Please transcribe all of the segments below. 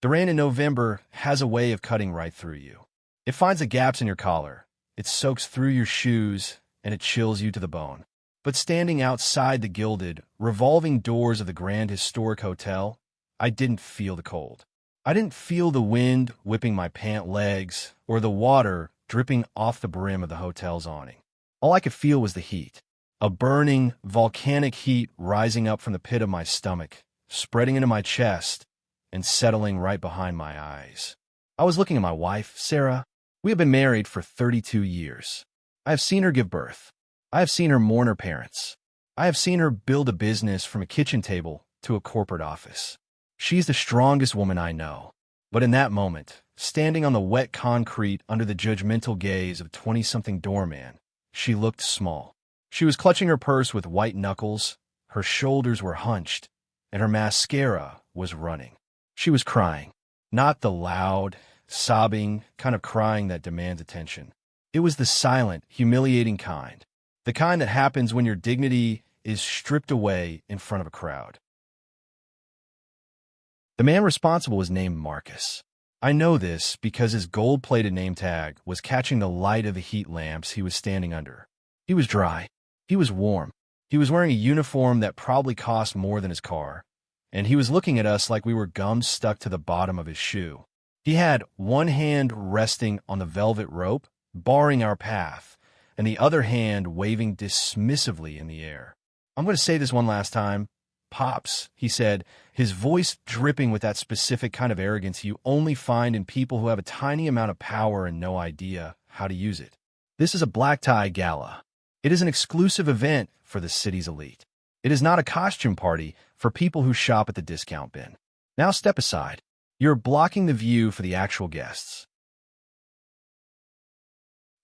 The rain in November has a way of cutting right through you. It finds the gaps in your collar, it soaks through your shoes, and it chills you to the bone. But standing outside the gilded, revolving doors of the Grand Historic Hotel, I didn't feel the cold. I didn't feel the wind whipping my pant legs or the water dripping off the brim of the hotel's awning. All I could feel was the heat, a burning, volcanic heat rising up from the pit of my stomach, spreading into my chest, and settling right behind my eyes. I was looking at my wife, Sarah. We have been married for 32 years. I have seen her give birth. I have seen her mourn her parents. I have seen her build a business from a kitchen table to a corporate office. She's the strongest woman I know. But in that moment, standing on the wet concrete under the judgmental gaze of a 20-something doorman, she looked small. She was clutching her purse with white knuckles, her shoulders were hunched, and her mascara was running. She was crying, not the loud, sobbing kind of crying that demands attention. It was the silent, humiliating kind, the kind that happens when your dignity is stripped away in front of a crowd. The man responsible was named Marcus. I know this because his gold-plated name tag was catching the light of the heat lamps he was standing under. He was dry. He was warm. He was wearing a uniform that probably cost more than his car, and he was looking at us like we were gum stuck to the bottom of his shoe. He had one hand resting on the velvet rope, barring our path, and the other hand waving dismissively in the air. I'm going to say this one last time. Pops, he said, his voice dripping with that specific kind of arrogance you only find in people who have a tiny amount of power and no idea how to use it. This is a black tie gala. It is an exclusive event for the city's elite. It is not a costume party for people who shop at the discount bin. Now step aside. You're blocking the view for the actual guests.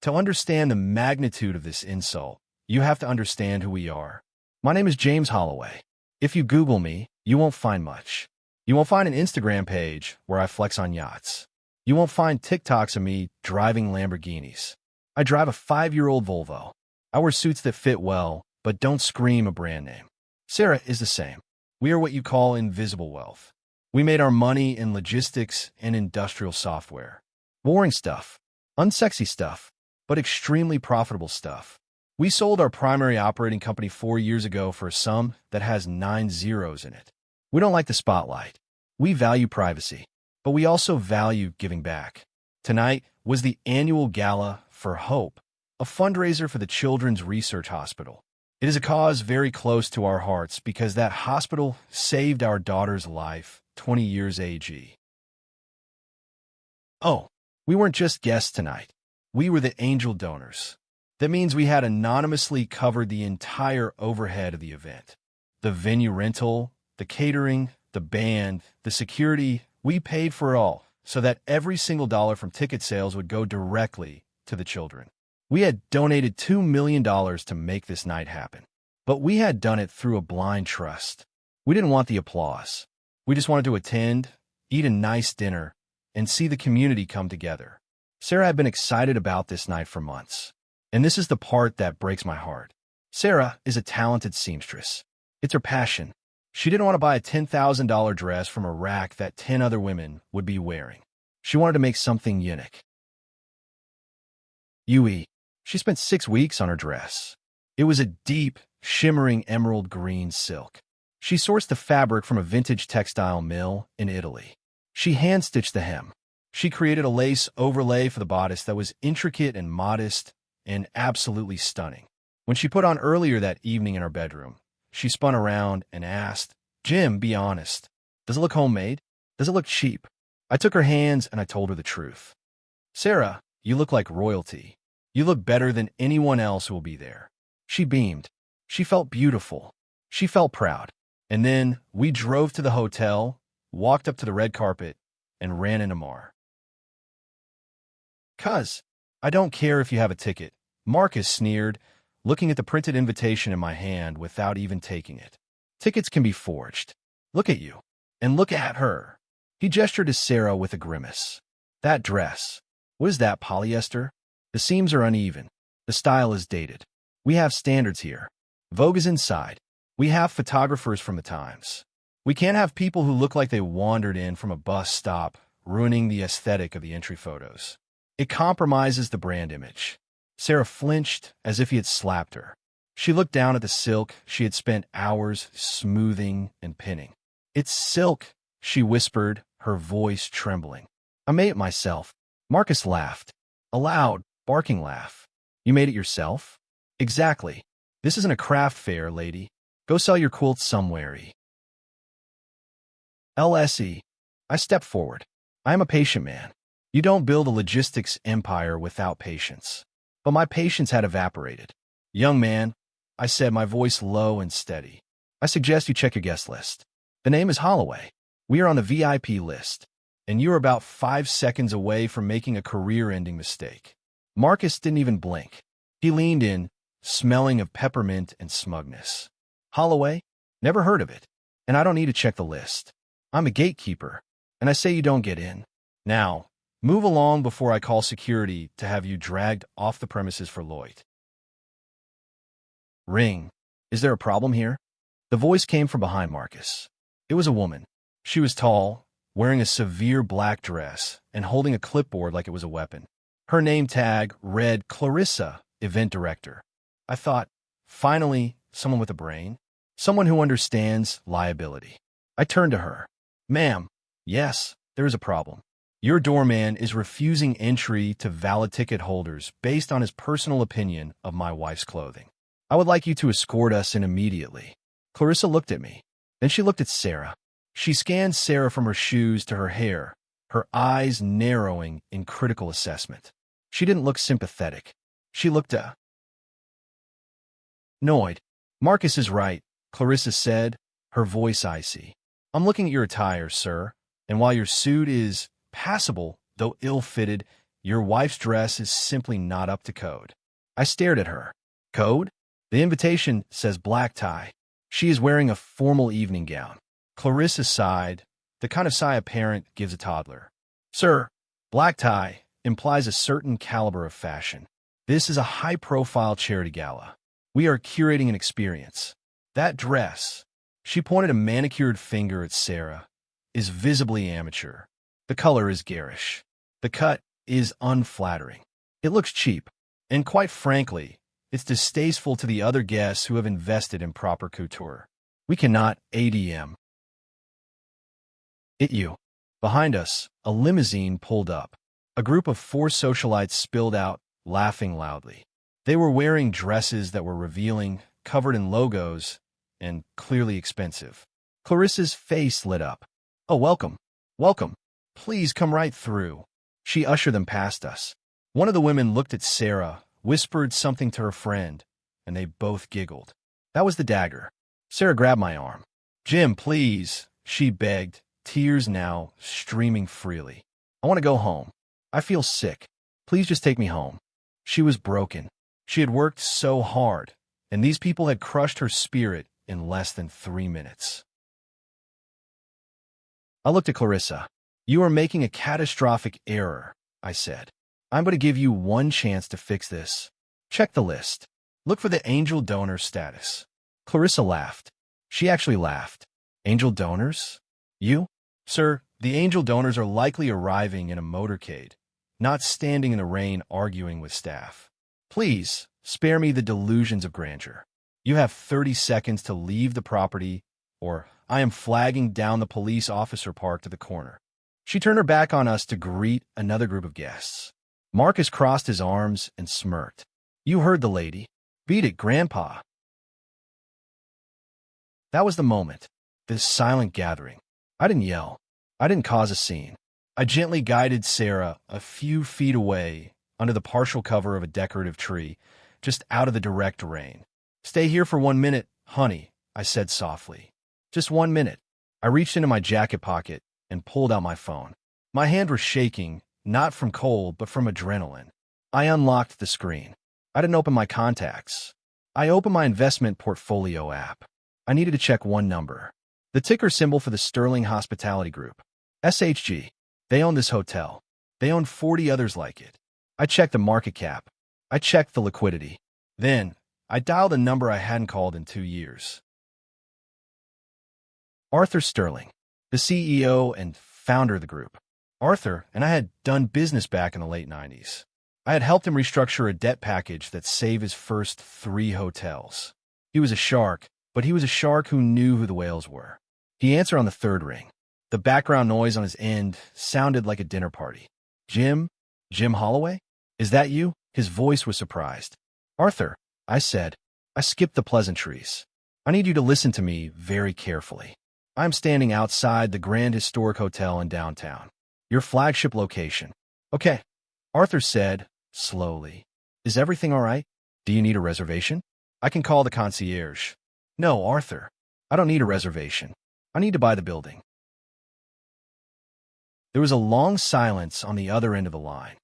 To understand the magnitude of this insult, you have to understand who we are. My name is James Holloway. If you Google me, you won't find much. You won't find an Instagram page where I flex on yachts. You won't find TikToks of me driving Lamborghinis. I drive a 5-year-old Volvo. I wear suits that fit well, but don't scream a brand name. Sarah is the same. We are what you call invisible wealth. We made our money in logistics and industrial software. Boring stuff. Unsexy stuff, but extremely profitable stuff. We sold our primary operating company 4 years ago for a sum that has 9 zeros in it. We don't like the spotlight. We value privacy, but we also value giving back. Tonight was the annual Gala for Hope, a fundraiser for the Children's Research Hospital. It is a cause very close to our hearts because that hospital saved our daughter's life 20 years AG. Oh, we weren't just guests tonight. We were the angel donors. That means we had anonymously covered the entire overhead of the event. The venue rental, the catering, the band, the security, we paid for it all so that every single dollar from ticket sales would go directly to the children. We had donated $2 million to make this night happen, but we had done it through a blind trust. We didn't want the applause. We just wanted to attend, eat a nice dinner, and see the community come together. Sarah had been excited about this night for months. And this is the part that breaks my heart. Sarah is a talented seamstress. It's her passion. She didn't want to buy a $10,000 dress from a rack that 10 other women would be wearing. She wanted to make something unique. She spent 6 weeks on her dress. It was a deep, shimmering emerald green silk. She sourced the fabric from a vintage textile mill in Italy. She hand-stitched the hem. She created a lace overlay for the bodice that was intricate and modest, and absolutely stunning. When she put on earlier that evening in her bedroom, she spun around and asked, "Jim, be honest. Does it look homemade? Does it look cheap?" I took her hands and I told her the truth. "Sarah, you look like royalty. You look better than anyone else who will be there." She beamed. She felt beautiful. She felt proud. And then we drove to the hotel, walked up to the red carpet, and ran into Mar. "'Cause I don't care if you have a ticket," Marcus sneered, looking at the printed invitation in my hand without even taking it. "Tickets can be forged. Look at you. And look at her." He gestured to Sarah with a grimace. "That dress. What is that, polyester? The seams are uneven. The style is dated. We have standards here. Vogue is inside. We have photographers from the Times. We can't have people who look like they wandered in from a bus stop, ruining the aesthetic of the entry photos. It compromises the brand image. Sarah flinched as if he had slapped her. She looked down at the silk she had spent hours smoothing and pinning. "It's silk," she whispered, her voice trembling. "I made it myself." Marcus laughed. A loud, barking laugh. "You made it yourself?" "Exactly. This isn't a craft fair, lady. Go sell your quilts somewhere." LSE. I stepped forward. I am a patient man. You don't build a logistics empire without patience. But my patience had evaporated. "Young man," I said, my voice low and steady, "I suggest you check your guest list. The name is Holloway. We are on the VIP list, and you're about 5 seconds away from making a career-ending mistake." Marcus didn't even blink. He leaned in, smelling of peppermint and smugness. "Holloway? Never heard of it. And I don't need to check the list. I'm a gatekeeper, and I say you don't get in. Now, move along before I call security to have you dragged off the premises for loit." Ring. "Is there a problem here?" The voice came from behind Marcus. It was a woman. She was tall, wearing a severe black dress and holding a clipboard like it was a weapon. Her name tag read Clarissa, Event Director. I thought, finally, someone with a brain. Someone who understands liability. I turned to her. "Ma'am, yes, there is a problem. Your doorman is refusing entry to valid ticket holders based on his personal opinion of my wife's clothing. I would like you to escort us in immediately." Clarissa looked at me. Then she looked at Sarah. She scanned Sarah from her shoes to her hair, her eyes narrowing in critical assessment. She didn't look sympathetic. She looked annoyed. "Marcus is right," Clarissa said, her voice icy. "I'm looking at your attire, sir, and while your suit is passable, though ill-fitted, your wife's dress is simply not up to code." I stared at her. "Code? The invitation says black tie. She is wearing a formal evening gown." Clarissa sighed, the kind of sigh a parent gives a toddler. "Sir, black tie implies a certain caliber of fashion. This is a high-profile charity gala. We are curating an experience. That dress," she pointed a manicured finger at Sarah, "is visibly amateur. The color is garish. The cut is unflattering. It looks cheap. And quite frankly, it's distasteful to the other guests who have invested in proper couture. We cannot ADM it you." Behind us, a limousine pulled up. A group of 4 socialites spilled out, laughing loudly. They were wearing dresses that were revealing, covered in logos, and clearly expensive. Clarissa's face lit up. "Oh, welcome. Welcome. Please come right through." She ushered them past us. One of the women looked at Sarah, whispered something to her friend, and they both giggled. That was the dagger. Sarah grabbed my arm. "Jim, please," she begged, tears now streaming freely. "I want to go home. I feel sick. Please just take me home." She was broken. She had worked so hard, and these people had crushed her spirit in less than 3 minutes. I looked at Clarissa. "You are making a catastrophic error," I said. "I'm going to give you one chance to fix this. Check the list. Look for the angel donor status." Clarissa laughed. She actually laughed. "Angel donors? You?" "Sir, the angel donors are likely arriving in a motorcade, not standing in the rain arguing with staff. Please, spare me the delusions of grandeur. You have 30 seconds to leave the property, or I am flagging down the police officer parked at the corner." She turned her back on us to greet another group of guests. Marcus crossed his arms and smirked. "You heard the lady. Beat it, Grandpa." That was the moment. This silent gathering. I didn't yell. I didn't cause a scene. I gently guided Sarah a few feet away under the partial cover of a decorative tree, just out of the direct rain. "Stay here for 1 minute, honey," I said softly. "Just 1 minute." I reached into my jacket pocket and pulled out my phone. My hand was shaking, not from cold, but from adrenaline. I unlocked the screen. I didn't open my contacts. I opened my investment portfolio app. I needed to check one number. The ticker symbol for the Sterling Hospitality Group. SHG. They own this hotel. They own 40 others like it. I checked the market cap. I checked the liquidity. Then, I dialed a number I hadn't called in 2 years. Arthur Sterling, the CEO and founder of the group. Arthur and I had done business back in the late 90s. I had helped him restructure a debt package that saved his first 3 hotels. He was a shark, but he was a shark who knew who the whales were. He answered on the 3rd ring. The background noise on his end sounded like a dinner party. Jim Holloway? Is that you? His voice was surprised. Arthur, I said. I skipped the pleasantries. I need you to listen to me very carefully. I'm standing outside the Grand Historic Hotel in downtown, your flagship location. Okay, Arthur said, slowly. Is everything all right? Do you need a reservation? I can call the concierge. No, Arthur. I don't need a reservation. I need to buy the building. There was a long silence on the other end of the line.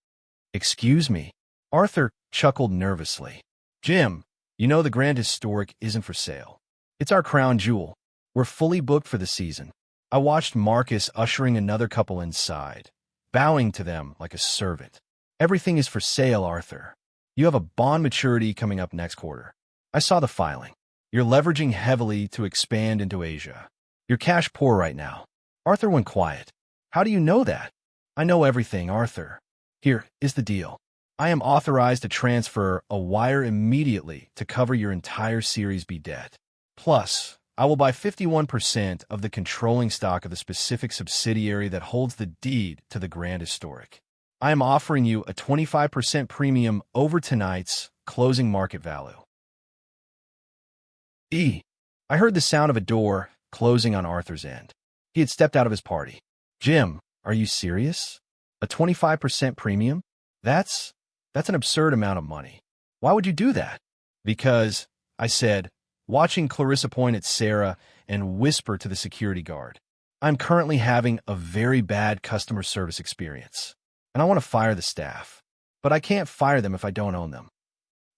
Excuse me. Arthur chuckled nervously. Jim, you know the Grand Historic isn't for sale. It's our crown jewel. We're fully booked for the season. I watched Marcus ushering another couple inside, bowing to them like a servant. Everything is for sale, Arthur. You have a bond maturity coming up next quarter. I saw the filing. You're leveraging heavily to expand into Asia. You're cash poor right now. Arthur went quiet. How do you know that? I know everything, Arthur. Here is the deal. I am authorized to transfer a wire immediately to cover your entire Series B debt. Plus, I will buy 51% of the controlling stock of the specific subsidiary that holds the deed to the Grand Historic. I am offering you a 25% premium over tonight's closing market value. I heard the sound of a door closing on Arthur's end. He had stepped out of his party. Jim, are you serious? A 25% premium? That's an absurd amount of money. Why would you do that? Because, I said, watching Clarissa point at Sarah and whisper to the security guard, I'm currently having a very bad customer service experience, and I want to fire the staff. But I can't fire them if I don't own them.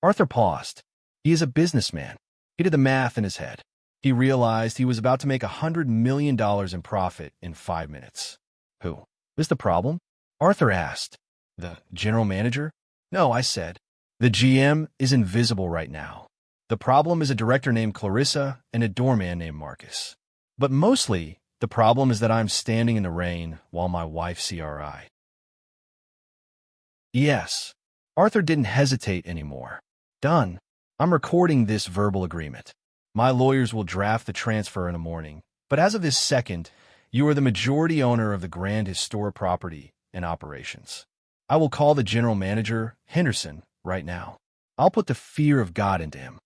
Arthur paused. He is a businessman. He did the math in his head. He realized he was about to make $100 million in profit in 5 minutes. Who? Is the problem? Arthur asked. The general manager? No, I said. The GM is invisible right now. The problem is a director named Clarissa and a doorman named Marcus. But mostly, the problem is that I'm standing in the rain while my wife CRI. Yes. Arthur didn't hesitate anymore. Done. I'm recording this verbal agreement. My lawyers will draft the transfer in the morning, but as of this second, you are the majority owner of the Grand Historic property and operations. I will call the general manager, Henderson, right now. I'll put the fear of God into him.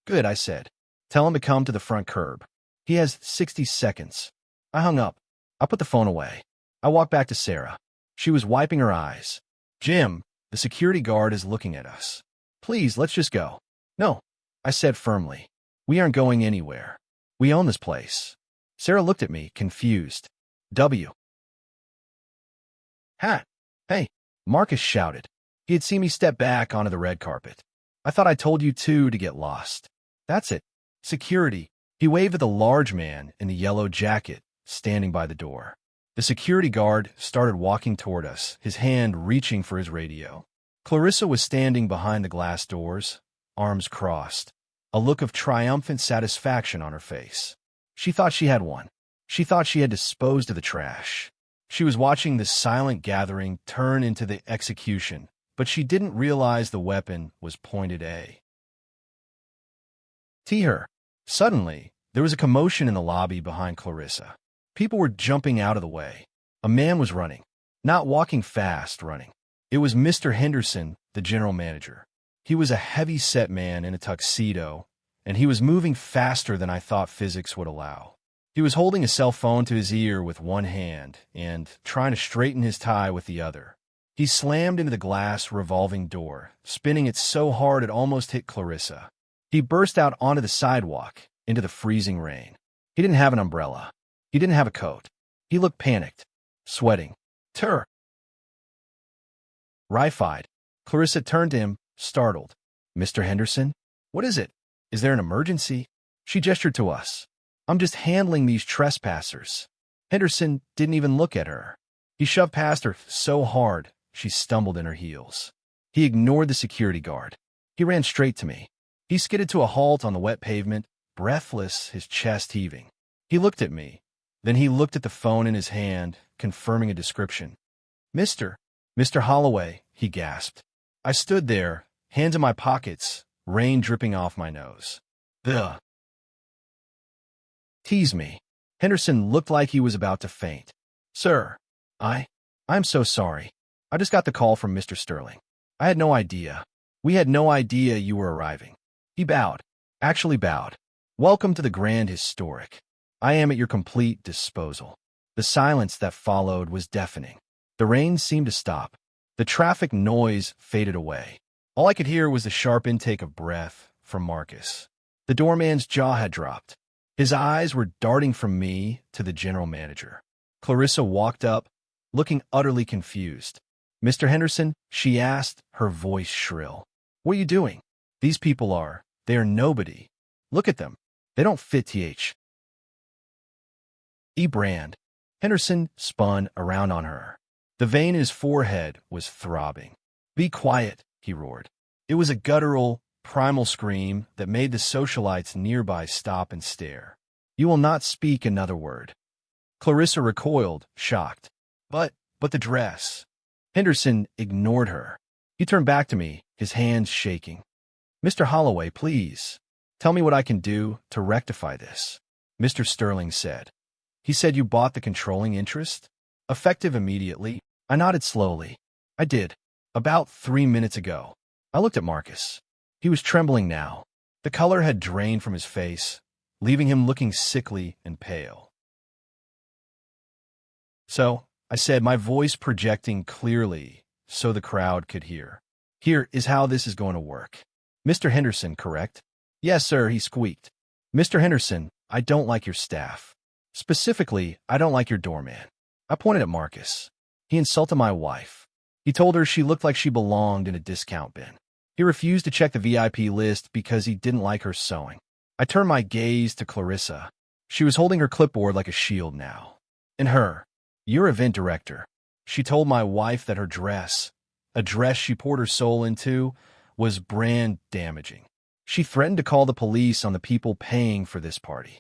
Good, I said. Tell him to come to the front curb. He has 60 seconds. I hung up. I put the phone away. I walked back to Sarah. She was wiping her eyes. Jim, the security guard is looking at us. Please, let's just go. No, I said firmly. We aren't going anywhere. We own this place. Sarah looked at me, confused. Ha! Hey, Marcus shouted. He had seen me step back onto the red carpet. I thought I told you two to get lost. That's it. Security. He waved at the large man in the yellow jacket standing by the door. The security guard started walking toward us, his hand reaching for his radio. Clarissa was standing behind the glass doors, arms crossed, a look of triumphant satisfaction on her face. She thought she had won. She thought she had disposed of the trash. She was watching the silent gathering turn into the execution, but she didn't realize the weapon was pointed at her. Suddenly, there was a commotion in the lobby behind Clarissa. People were jumping out of the way. A man was running. Not walking fast, running. It was Mr. Henderson, the general manager. He was a heavy-set man in a tuxedo, and he was moving faster than I thought physics would allow. He was holding a cell phone to his ear with one hand and trying to straighten his tie with the other. He slammed into the glass revolving door, spinning it so hard it almost hit Clarissa. He burst out onto the sidewalk, into the freezing rain. He didn't have an umbrella. He didn't have a coat. He looked panicked, sweating. Terrified, Clarissa turned to him, startled. Mr. Henderson? What is it? Is there an emergency? She gestured to us. I'm just handling these trespassers. Henderson didn't even look at her. He shoved past her so hard, she stumbled in her heels. He ignored the security guard. He ran straight to me. He skidded to a halt on the wet pavement, breathless, his chest heaving. He looked at me, Then he looked at the phone in his hand, confirming a description. Mr. Holloway, he gasped. I stood there, hands in my pockets, rain dripping off my nose. Ugh. Tease me. Henderson looked like he was about to faint. Sir, I'm so sorry. I just got the call from Mr. Sterling. I had no idea. We had no idea you were arriving. He bowed. Actually bowed. Welcome to the Grand Historic. I am at your complete disposal. The silence that followed was deafening. The rain seemed to stop. The traffic noise faded away. All I could hear was the sharp intake of breath from Marcus. The doorman's jaw had dropped. His eyes were darting from me to the general manager. Clarissa walked up, looking utterly confused. Mr. Henderson, she asked, her voice shrill. What are you doing? These people they are nobody. Look at them. They don't fit th. Brand. Henderson spun around on her. The vein in his forehead was throbbing. Be quiet, he roared. It was a guttural, primal scream that made the socialites nearby stop and stare. You will not speak another word. Clarissa recoiled, shocked. But the dress. Henderson ignored her. He turned back to me, his hands shaking. Mr. Holloway, please. Tell me what I can do to rectify this. Mr. Sterling said. He said you bought the controlling interest? Effective immediately. I nodded slowly. I did. About 3 minutes ago. I looked at Marcus. He was trembling now. The color had drained from his face, leaving him looking sickly and pale. So, I said, my voice projecting clearly so the crowd could hear. Here is how this is going to work. Mr. Henderson, correct? Yes, sir, he squeaked. Mr. Henderson, I don't like your staff. Specifically, I don't like your doorman. I pointed at Marcus. He insulted my wife. He told her she looked like she belonged in a discount bin. He refused to check the VIP list because he didn't like her sewing. I turned my gaze to Clarissa. She was holding her clipboard like a shield now. And her, your event director. She told my wife that her dress, a dress she poured her soul into, was brand damaging. She threatened to call the police on the people paying for this party.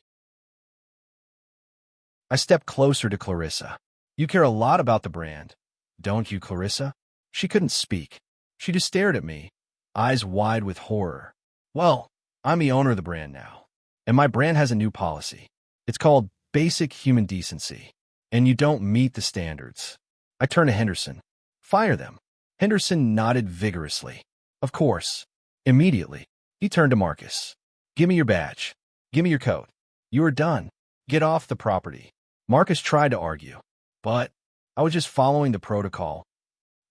I stepped closer to Clarissa. You care a lot about the brand, don't you, Clarissa? She couldn't speak. She just stared at me, eyes wide with horror. Well, I'm the owner of the brand now, and my brand has a new policy. It's called Basic Human Decency, and you don't meet the standards. I turned to Henderson. Fire them. Henderson nodded vigorously. Of course. Immediately. He turned to Marcus. Give me your badge. Give me your coat. You are done. Get off the property. Marcus tried to argue, but I was just following the protocol.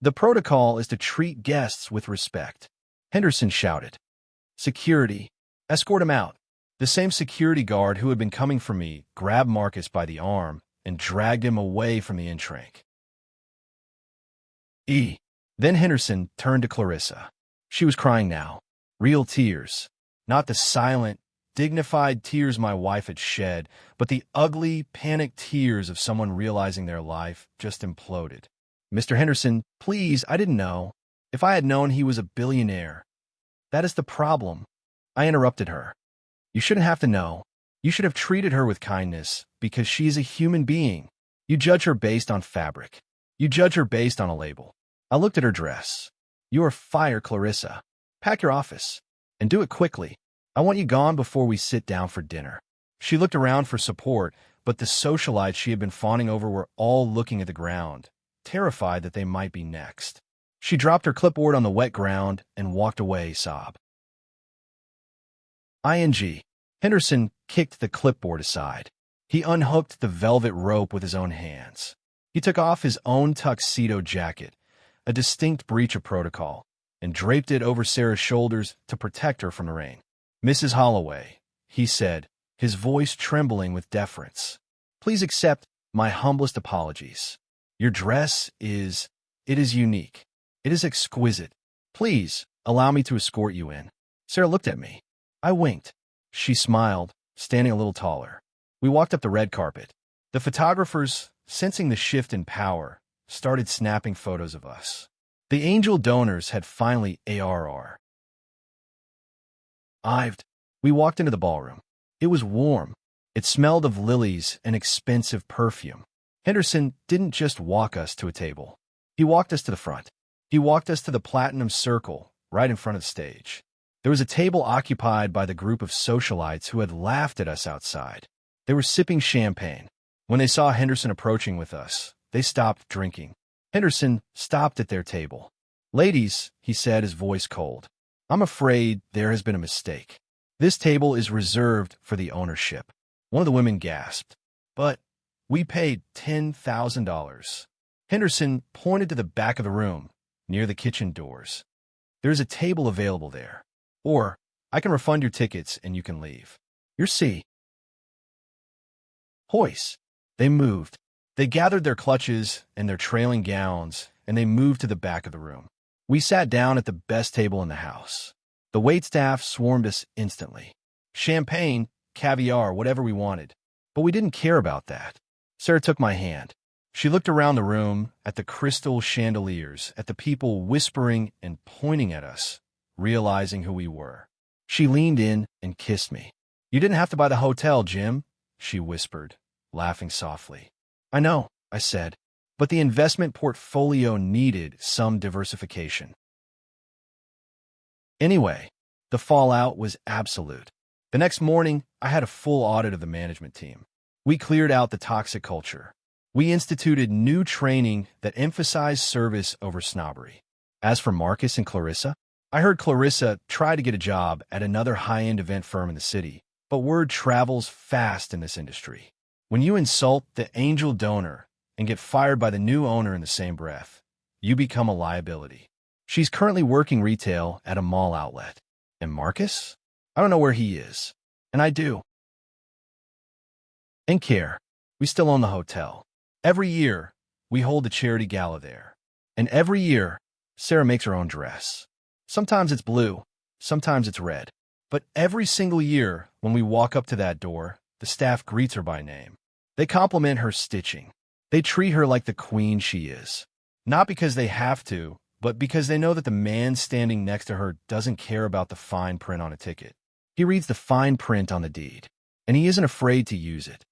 The protocol is to treat guests with respect. Henderson shouted. Security. Escort him out. The same security guard who had been coming for me grabbed Marcus by the arm and dragged him away from the intrank. Then Henderson turned to Clarissa. She was crying now. Real tears. Not the silent, dignified tears my wife had shed, but the ugly, panicked tears of someone realizing their life just imploded. Mr. Henderson, please, I didn't know. If I had known he was a billionaire. That is the problem. I interrupted her. You shouldn't have to know. You should have treated her with kindness, because she is a human being. You judge her based on fabric. You judge her based on a label. I looked at her dress. You are fired, Clarissa. Pack your office. And do it quickly. I want you gone before we sit down for dinner. She looked around for support, but the socialites she had been fawning over were all looking at the ground, terrified that they might be next. She dropped her clipboard on the wet ground and walked away, sob. Henderson kicked the clipboard aside. He unhooked the velvet rope with his own hands. He took off his own tuxedo jacket, a distinct breach of protocol, and draped it over Sarah's shoulders to protect her from the rain. Mrs. Holloway, he said, his voice trembling with deference, please accept my humblest apologies. Your dress is unique. It is exquisite. Please allow me to escort you in. Sarah looked at me. I winked. She smiled, standing a little taller. We walked up the red carpet. The photographers, sensing the shift in power, started snapping photos of us. The angel donors had finally arrived. We walked into the ballroom. It was warm. It smelled of lilies and expensive perfume. Henderson didn't just walk us to a table. He walked us to the front. He walked us to the platinum circle, right in front of the stage. There was a table occupied by the group of socialites who had laughed at us outside. They were sipping champagne. When they saw Henderson approaching with us, they stopped drinking. Henderson stopped at their table. "Ladies," he said, his voice cold, "I'm afraid there has been a mistake. This table is reserved for the ownership." One of the women gasped. "But we paid $10,000. Henderson pointed to the back of the room, near the kitchen doors. "There's a table available there. Or I can refund your tickets and you can leave. Your seat." Hoist. They moved. They gathered their clutches and their trailing gowns, and they moved to the back of the room. We sat down at the best table in the house. The waitstaff swarmed us instantly. Champagne, caviar, whatever we wanted. But we didn't care about that. Sarah took my hand. She looked around the room, at the crystal chandeliers, at the people whispering and pointing at us, realizing who we were. She leaned in and kissed me. "You didn't have to buy the hotel, Jim," she whispered, laughing softly. "I know," I said, but the investment portfolio needed some diversification. Anyway, the fallout was absolute. The next morning, I had a full audit of the management team. We cleared out the toxic culture. We instituted new training that emphasized service over snobbery. As for Marcus and Clarissa, I heard Clarissa try to get a job at another high-end event firm in the city, but word travels fast in this industry. When you insult the angel donor and get fired by the new owner in the same breath, you become a liability. She's currently working retail at a mall outlet. And Marcus? I don't know where he is. And I do. And care. We still own the hotel. Every year, we hold a charity gala there. And every year, Sarah makes her own dress. Sometimes it's blue, sometimes it's red. But every single year, when we walk up to that door, the staff greets her by name. They compliment her stitching. They treat her like the queen she is. Not because they have to, but because they know that the man standing next to her doesn't care about the fine print on a ticket. He reads the fine print on the deed, and he isn't afraid to use it.